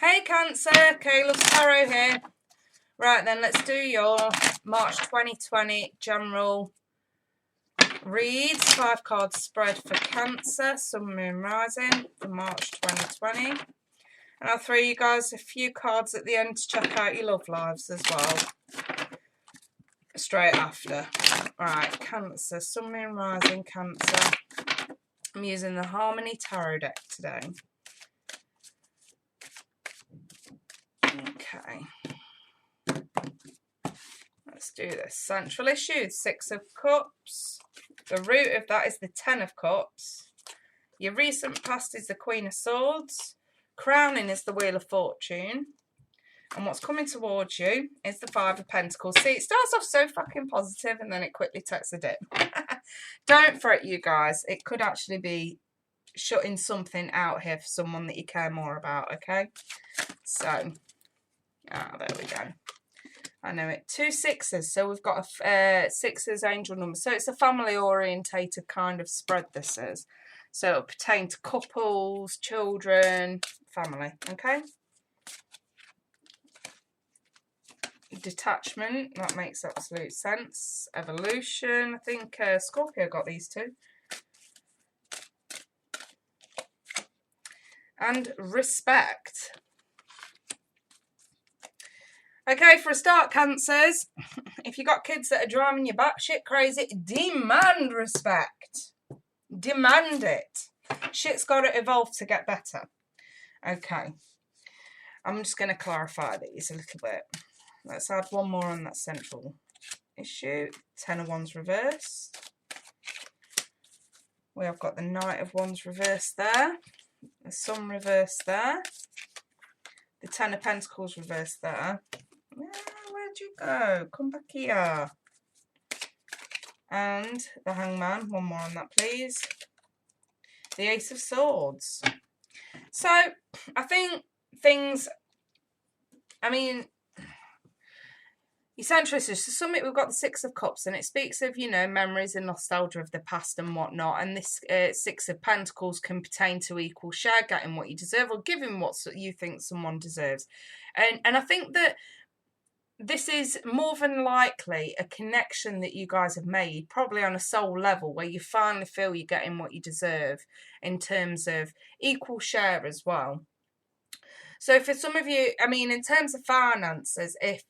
Hey Cancer, Caleb's Tarot here. Right then, let's do your March 2020 general reads. 5 card spread for Cancer, Sun, Moon, Rising for March 2020. And I'll throw you guys a few cards at the end to check out your love lives as well. Straight after. Right, Cancer, Sun, Moon, Rising, Cancer. I'm using the Harmony Tarot deck today. Okay. Let's do this. Central issue, 6 of Cups. The root of that is the 10 of Cups. Your recent past is the Queen of Swords. Crowning is the Wheel of Fortune. And what's coming towards you is the 5 of Pentacles. See, it starts off so fucking positive and then it quickly takes a dip. Don't fret, you guys. It could actually be shutting something out here for someone that you care more about, okay? So, there we go. I know it. 2 sixes. So we've got a sixes angel number. So it's a family orientated kind of spread, this is. So it'll pertain to couples, children, family, okay? Detachment, that makes absolute sense. Evolution, I think Scorpio got these two. And respect. Okay, for a start, Cancers, if you got kids that are driving you batshit crazy, demand respect. Demand it. Shit's got to evolve to get better. Okay. I'm just going to clarify these a little bit. Let's add one more on that central issue. 10 of Wands reversed. We have got the Knight of Wands reversed there. The Sun reversed there. The 10 of Pentacles reversed there. Where'd you go? Come back here. And the Hangman. One more on that, please. The Ace of Swords. So, I think things... I mean... Essentially, so summit, we've got the 6 of Cups, and it speaks of, you know, memories and nostalgia of the past and whatnot. And this 6 of Pentacles can pertain to equal share, getting what you deserve, or giving what you think someone deserves. And I think that this is more than likely a connection that you guys have made, probably on a soul level, where you finally feel you're getting what you deserve in terms of equal share as well. So for some of you, I mean, in terms of finances, if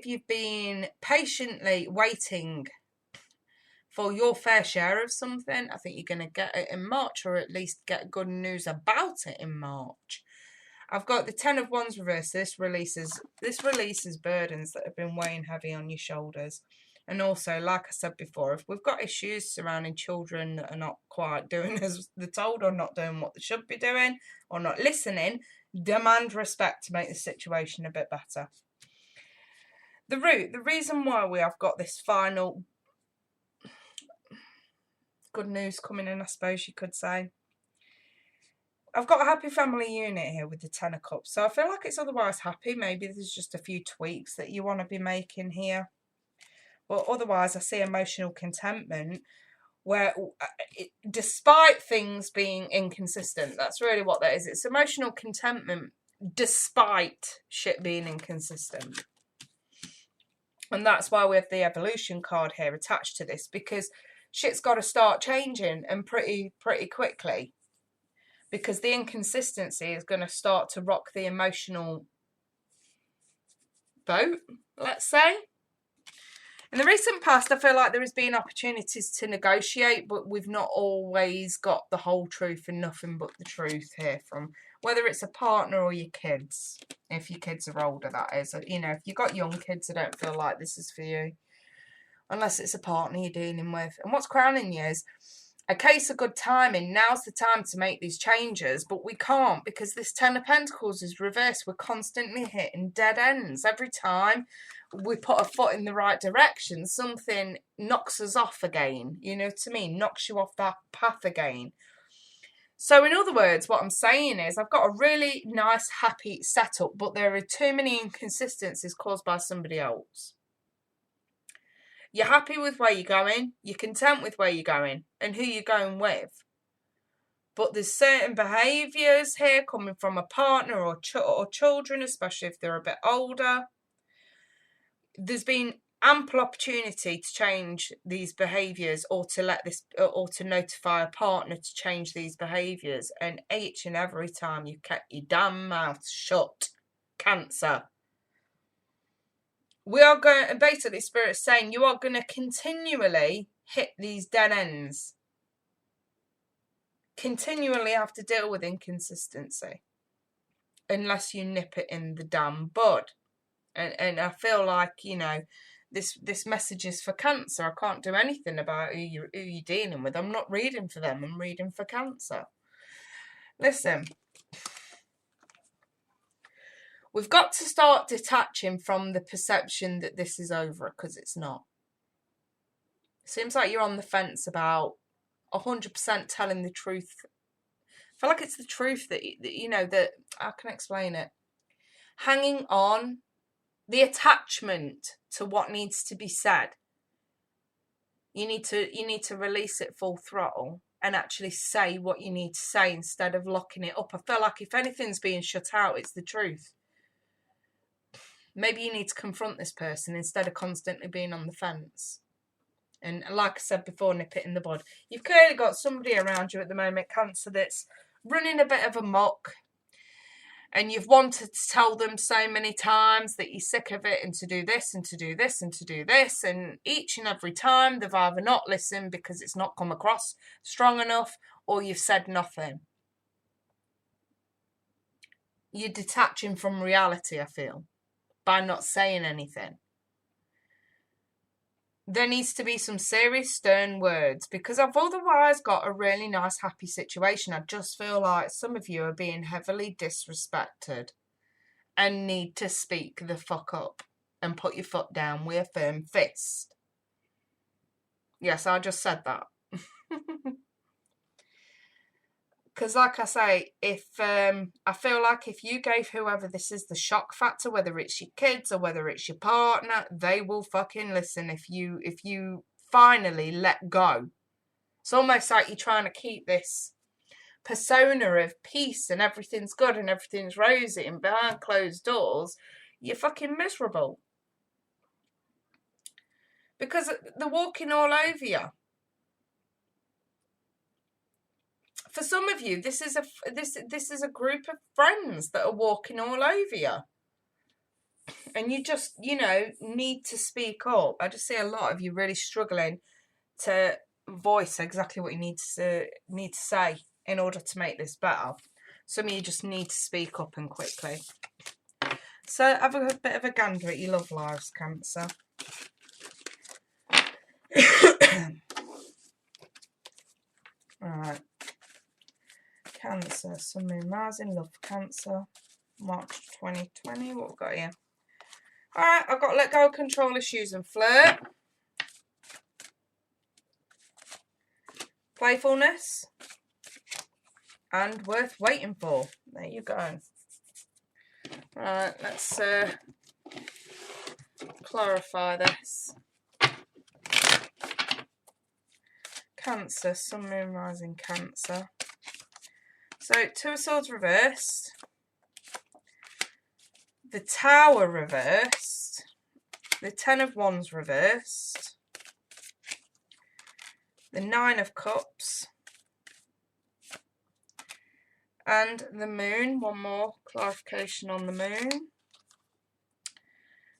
you've been patiently waiting for your fair share of something, I think you're going to get it in March, or at least get good news about it in March. I've got the 10 of Wands reversed. This releases burdens that have been weighing heavy on your shoulders. And also, like I said before, if we've got issues surrounding children that are not quite doing as they're told, or not doing what they should be doing, or not listening, demand respect to make the situation a bit better. The root, the reason why we have got this final good news coming in, I suppose you could say. I've got a happy family unit here with the 10 of Cups. So I feel like it's otherwise happy. Maybe there's just a few tweaks that you want to be making here. But otherwise, I see emotional contentment where, despite things being inconsistent, that's really what that is. It's emotional contentment despite shit being inconsistent. And that's why we have the evolution card here attached to this, because shit's got to start changing, and pretty quickly. Because the inconsistency is going to start to rock the emotional boat, let's say. In the recent past, I feel like there has been opportunities to negotiate, but we've not always got the whole truth and nothing but the truth here, from whether it's a partner or your kids. If your kids are older, that is. You know, if you've got young kids, I don't feel like this is for you. Unless it's a partner you're dealing with. And what's crowning you is a case of good timing. Now's the time to make these changes, but we can't, because this 10 of Pentacles is reversed. We're constantly hitting dead ends. Every time we put a foot in the right direction, something knocks us off again. You know what I mean? Knocks you off that path again. So in other words, what I'm saying is I've got a really nice, happy setup, but there are too many inconsistencies caused by somebody else. You're happy with where you're going. You're content with where you're going and who you're going with. But there's certain behaviours here coming from a partner or children, especially if they're a bit older. There's been ample opportunity to change these behaviours, or to notify a partner to change these behaviours, and each and every time you kept your damn mouth shut. Cancer. We are going, and basically Spirit's saying you are going to continually hit these dead ends. Continually have to deal with inconsistency. Unless you nip it in the damn bud. And I feel like, you know, this message is for Cancer. I can't do anything about who you're dealing with. I'm not reading for them. I'm reading for Cancer. Listen. We've got to start detaching from the perception that this is over, because it's not. It seems like you're on the fence about 100% telling the truth. I feel like it's the truth that you know, that I can explain it. Hanging on, the attachment to what needs to be said. You need to release it full throttle and actually say what you need to say instead of locking it up. I feel like if anything's being shut out, it's the truth. Maybe you need to confront this person instead of constantly being on the fence. And like I said before, nip it in the bud. You've clearly got somebody around you at the moment, Cancer, that's running a bit of amok. And you've wanted to tell them so many times that you're sick of it, and to do this and to do this and to do this. And each and every time they've either not listened because it's not come across strong enough, or you've said nothing. You're detaching from reality, I feel, by not saying anything. There needs to be some serious, stern words, because I've otherwise got a really nice, happy situation. I just feel like some of you are being heavily disrespected and need to speak the fuck up and put your foot down with a firm fist. Yes, I just said that. Because like I say, if I feel like if you gave whoever this is the shock factor, whether it's your kids or whether it's your partner, they will fucking listen if you finally let go. It's almost like you're trying to keep this persona of peace and everything's good and everything's rosy, and behind closed doors, you're fucking miserable. Because they're walking all over you. For some of you, this is a group of friends that are walking all over you. And you just, you know, need to speak up. I just see a lot of you really struggling to voice exactly what you need to say in order to make this better. Some of you just need to speak up, and quickly. So have a bit of a gander at your love lives, Cancer. Alright. Cancer, Sun, Moon, Mars in love, Cancer, March 2020. What we've got here? Alright, I've got to let go of control issues and flirt. Playfulness. And worth waiting for. There you go. Right, let's clarify this. Cancer, Sun, Moon, Rising, Cancer. So, Two of Swords reversed, the Tower reversed, the Ten of Wands reversed, the Nine of Cups, and the Moon. One more clarification on the Moon.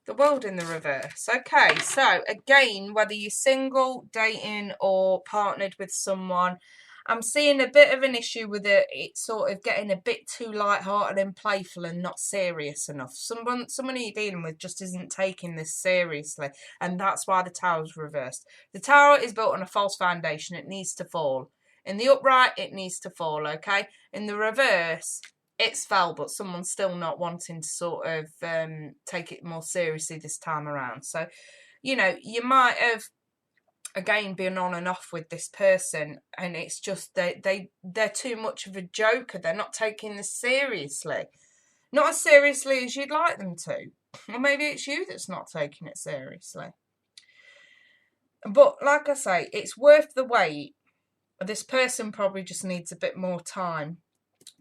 The World in the reverse. Okay, so again, whether you're single, dating, or partnered with someone, I'm seeing a bit of an issue with it sort of getting a bit too light-hearted and playful and not serious enough. Someone you're dealing with just isn't taking this seriously, and that's why the Tower's reversed. The Tower is built on a false foundation. It needs to fall. In the upright, it needs to fall, okay? In the reverse, it's fell, but someone's still not wanting to sort of take it more seriously this time around. So, you know, you might have again been on and off with this person, and it's just they're too much of a joker. They're not taking this seriously, not as seriously as you'd like them to, or maybe it's you that's not taking it seriously. But like I say, it's worth the wait. This person probably just needs a bit more time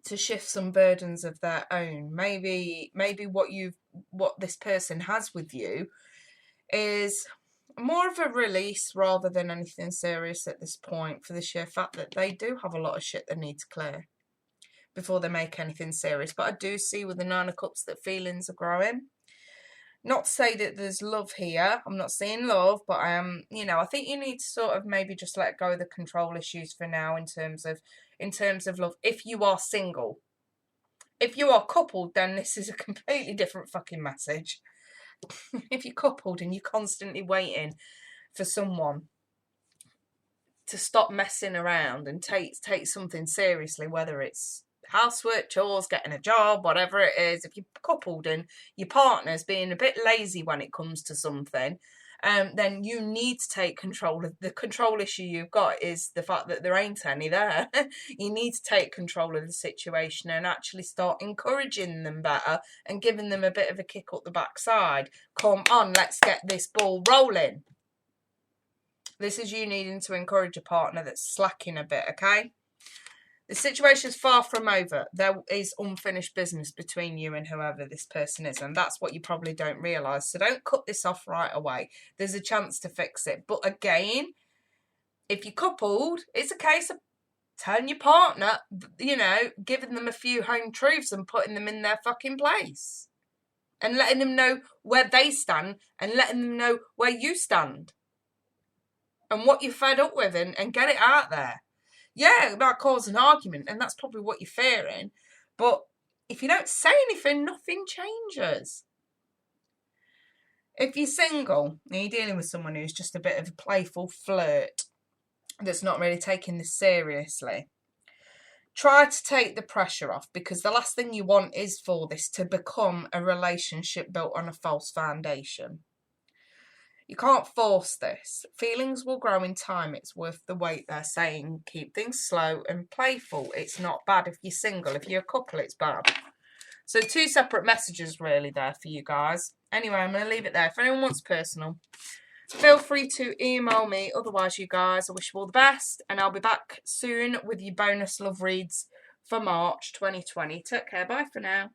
to shift some burdens of their own. Maybe what this person has with you is more of a release rather than anything serious at this point, for the sheer fact that they do have a lot of shit they need to clear before they make anything serious. But I do see with the Nine of Cups that feelings are growing. Not to say that there's love here. I'm not seeing love, but I am, I think you need to sort of maybe just let go of the control issues for now in terms of love. If you are single. If you are coupled, then this is a completely different fucking message. If you're coupled and you're constantly waiting for someone to stop messing around and take something seriously, whether it's housework, chores, getting a job, whatever it is, if you're coupled and your partner's being a bit lazy when it comes to something, then you need to take control. The control issue you've got is the fact that there ain't any there. You need to take control of the situation and actually start encouraging them better and giving them a bit of a kick up the backside. Come on, let's get this ball rolling. This is you needing to encourage a partner that's slacking a bit, okay? The situation is far from over. There is unfinished business between you and whoever this person is, and that's what you probably don't realise. So don't cut this off right away. There's a chance to fix it. But again, if you're coupled, it's a case of telling your partner, giving them a few home truths and putting them in their fucking place. And letting them know where they stand and letting them know where you stand. And what you're fed up with and get it out there. Yeah, it might cause an argument, and that's probably what you're fearing. But if you don't say anything, nothing changes. If you're single and you're dealing with someone who's just a bit of a playful flirt that's not really taking this seriously, try to take the pressure off, because the last thing you want is for this to become a relationship built on a false foundation. You can't force this. Feelings will grow in time. It's worth the wait, they're saying. Keep things slow and playful. It's not bad if you're single. If you're a couple, it's bad. So 2 separate messages really there for you guys. Anyway, I'm going to leave it there. If anyone wants personal, feel free to email me. Otherwise, you guys, I wish you all the best. And I'll be back soon with your bonus love reads for March 2020. Take care. Bye for now.